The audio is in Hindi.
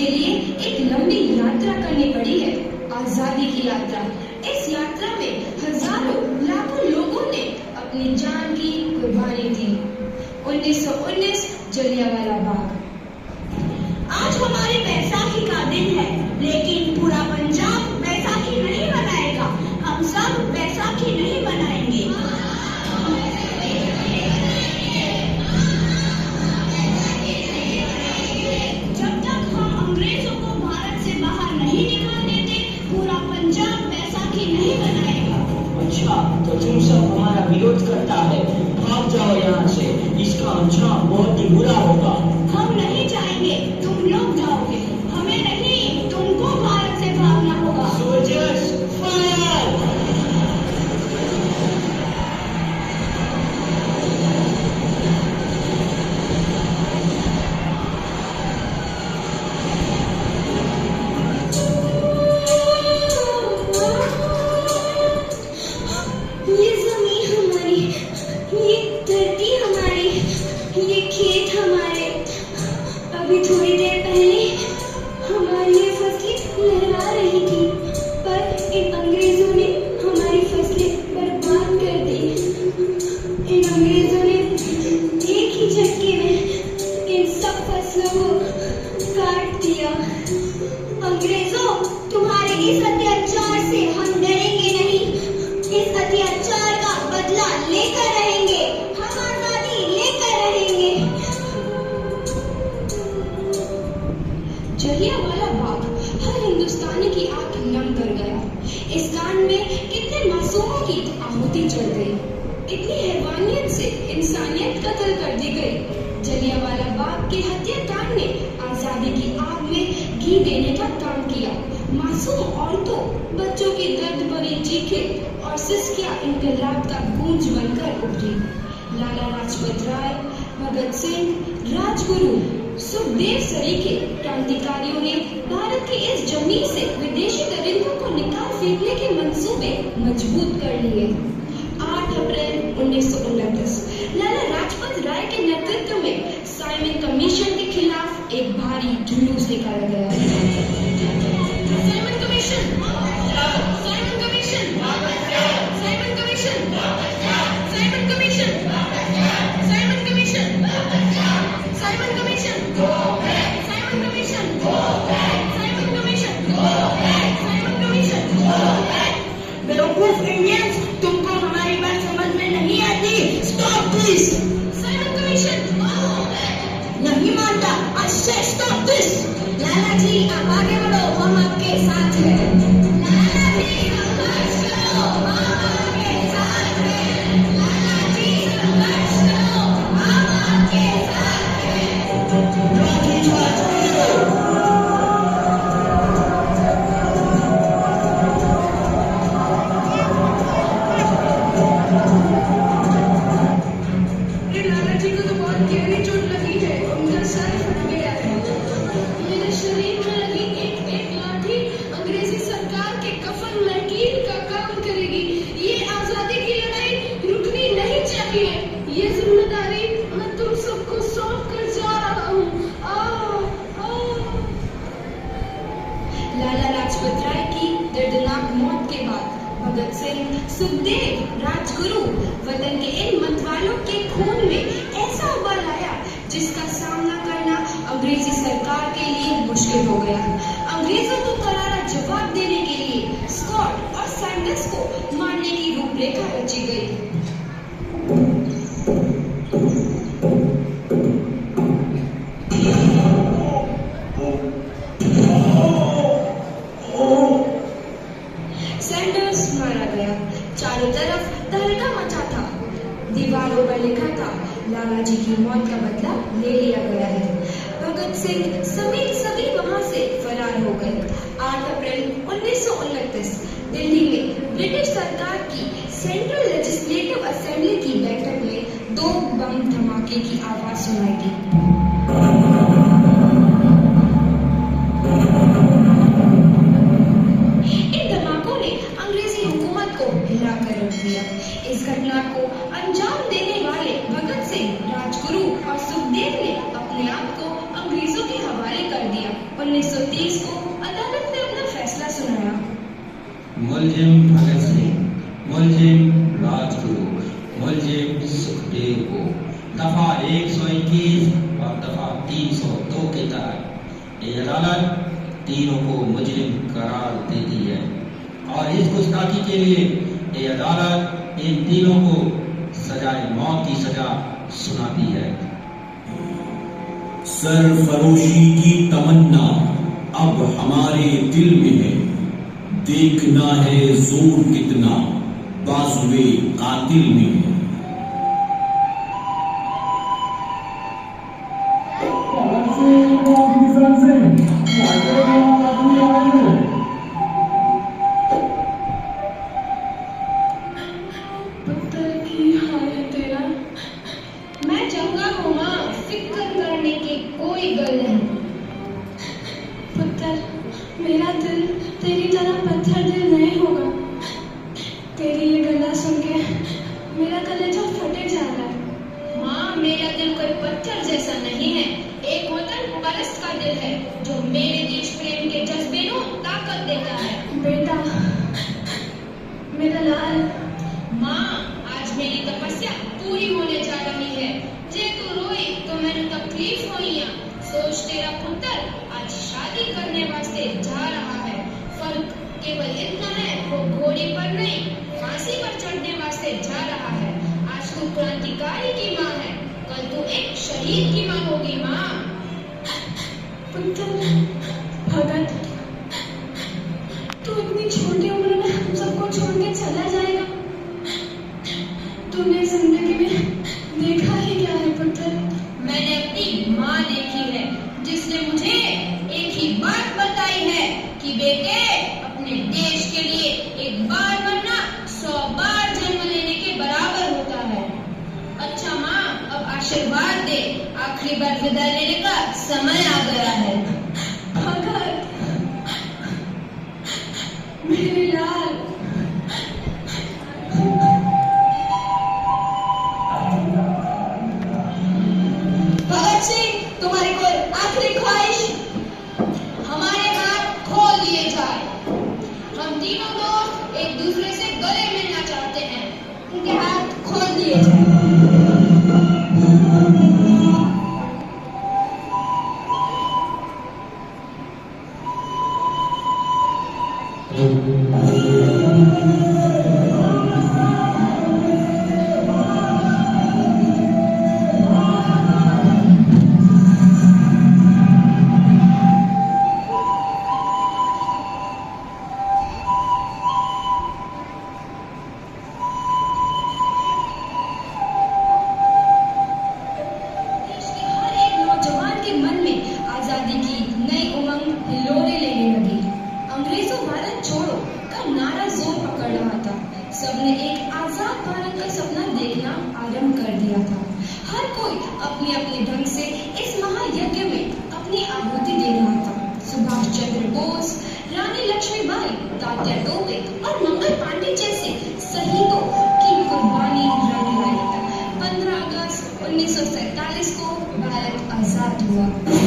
इसके लिए एक लंबी यात्रा करनी पड़ी है, आजादी की यात्रा। इस यात्रा में हजारों लाखों लोगों ने अपनी जान की कुर्बानी दी। 1919 जलियांवाला बाग। आज हमारी बैसाखी का दिन है, लेकिन पूरा पंजाब बैसाखी नहीं मनाएगा। हम सब बैसाखी नहीं मनाएंगे। जब तक हम अंग्रेजों को भारत से बाहर नहीं निकाल देते, पूरा पंजाब बैसाखी नहीं मनाएगा। अच्छा, तो तुम सब हमारा विरोध करता है, भाग जाओ यहाँ से। इसका अंजाम बहुत ही बुरा होगा। हम नहीं जाएंगे, तुम लोग जाओगे। हमें नहीं, तुमको भारत से भागना होगा। Soldiers fire! ये जमीन हमारी, ये धरती हमारी, ये खेत हमारे। अभी थोड़ी देर पहले हमारी ये फसलें लहरा रही थी, पर इन अंग्रेजों ने हमारी फसलें बर्बाद कर दी। इन अंग्रेजों ने एक ही झटके में इन सब फसलों को काट दिया। अंग्रेजों, तुम्हारे इस अत्याचार से हम डरेंगे नहीं। इस अत्याचार का बदला लेकर रहेंगे। हम आजादी लेकर रहेंगे। जलियांवाला बाग हर हिंदुस्तानी की आंख नम कर गया। इस कांड में कितने मासूमों की आहुति जल गई, कितनी हैवानियत से इंसानियत कत्ल कर दी गई। जलियांवाला बाग के हत्याकांड ने आजादी की आग में घी देने का काम किया। मासूम औरतों, बच्चों की दर्द भरी चीखें और सिसकियां इनकलाब का गूंज बनकर उभरी। लाला लाजपत राय, भगत सिंह, राजगुरु, सुखदेव सरीखे क्रांतिकारियों ने भारत की इस जमीन से विदेशी दरिंदों को निकाल फेंकने के मंसूबे मजबूत कर लिए। 8 अप्रैल 1929 लाला लाजपत राय के नेतृत्व में साइमन कमीशन के खिलाफ एक भारी जुलूस निकाला गया। Simon commission, Simon commission, Simon commission, Simon commission, Simon commission, Simon commission, Simon commission, Simon commission, Simon commission. बेवकूफ इंडियंस, तुमको हमारी बात समझ में नहीं आती। Stop this. साइमन कमीशन नहीं मानता। आई से स्टॉप दिस। लाला जी, आप आगे बढ़ो, हम आपके साथ हैं। लाला जी, संघर्ष करो, हम आपके साथ हैं। लाला जी, संघर्ष करो, हम आपके साथ हैं। लाला जी को तो बहुत गहरी चोट लगी है, उनका सर फट गया है। मेरे शरीर में लगी एक एक लाठी अंग्रेजी सरकार के कफन में कील का काम करेगी। ये आजादी की लड़ाई रुकनी नहीं चाहिए। ये जिम्मेदारी मैं तुम सबको सौंप कर जा रहा हूँ। लाला लाजपत राय की दर्दनाक मौत के बाद भगत सिंह, सुखदेव, राजगुरु वतन के इन मतवालों के खून में ऐसा उबाल आया जिसका सामना करना अंग्रेजी सरकार के लिए मुश्किल हो गया। अंग्रेजों को करारा जवाब देने के लिए स्कॉट और सैंडर्स को मारने की रूपरेखा रची गई। सैंडर्स मारा गया। चारों तरफ तहलका मचा था। दीवारों पर लिखा था, लाला जी की मौत का बदला ले लिया गया है। भगत सिंह समेत सभी वहां से फरार हो गए। 8 अप्रैल 1929 दिल्ली में ब्रिटिश सरकार की सेंट्रल लेजिस्लेटिव असेंबली की बैठक में 2 बम धमाके की आवाज सुनाई दी। इस घटना को अंजाम देने वाले भगत सिंह, राजगुरु और सुखदेव ने अपने आप को अंग्रेजों के हवाले कर दिया। 19 देव को दफा 121 और दफा 302 के तहत ये अदालत तीनों को मुजरिम करार देती है और इस गुस्ताखी के लिए ये अदालत इन तीनों को सजाए मौत की सजा सुनाती है। सरफरोशी की तमन्ना अब हमारे दिल में है, देखना है जोर कितना बाजुए कातिल में है। मैं चंगा हूँ माँ, फिक्र करने की कोई गल नहीं। पुत्र, मेरा दिल तेरी तरह पत्थर दिल नहीं होगा। तेरी ये गला सुन के मेरा कलेजा फटे जा रहा है। माँ, मेरा दिल कोई पत्थर जैसा नहीं है, एक वतन परस्त का दिल है जो मेरे देश प्रेम के जज्बे को ताकत देता है। बेटा, मेरा लाल। माँ, आज मेरी तपस्या पूरी होने जा रही है। जे तू रोई तो मैंने तकलीफ हुई या सोच तेरा पुत्र आज शादी करने वास्ते जा रहा है। फर्क केवल इतना है, वो घोड़े पर नहीं फांसी पर चढ़ने वास्ते जा रहा है। आज तू क्रांतिकारी की माँ है, कल तू एक शहीद की माँ होगी। माँ पुत्र, भगत, तू इतनी छोटी उम्र में हम सबको छोड़ के चला जाएगा। तूने जिंदगी में देखा ही क्या है पुत्र? मैंने अपनी माँ देखी है, जिसने मुझे एक ही बात बताई है कि बेटे, अपने देश के लिए एक बार मरना 100 बार जन्म लेने के बराबर होता है। अच्छा माँ, अब आशीर्वाद दे, आखिरी बार विदा लेने का समय आ गया है। भगत, मेरे लाल। भगत सिंह, तुम्हारी कोई आखिरी ख्वाहिश? हमारे हाथ खोल दिए जाए। हम तीनों दोस्त एक दूसरे से गले मिलना चाहते हैं, उनके हाथ खोल दिए जाए। सबने एक आजाद भारत का सपना देखना आरंभ कर दिया था। हर कोई अपने अपने ढंग से इस महायज्ञ में अपनी आहुति दे रहा था। सुभाष चंद्र बोस, रानी लक्ष्मीबाई, तात्या टोपे और मंगल पांडे जैसे शहीदों की कुर्बानी रंग लाई। 15 अगस्त 1947 को भारत आजाद हुआ।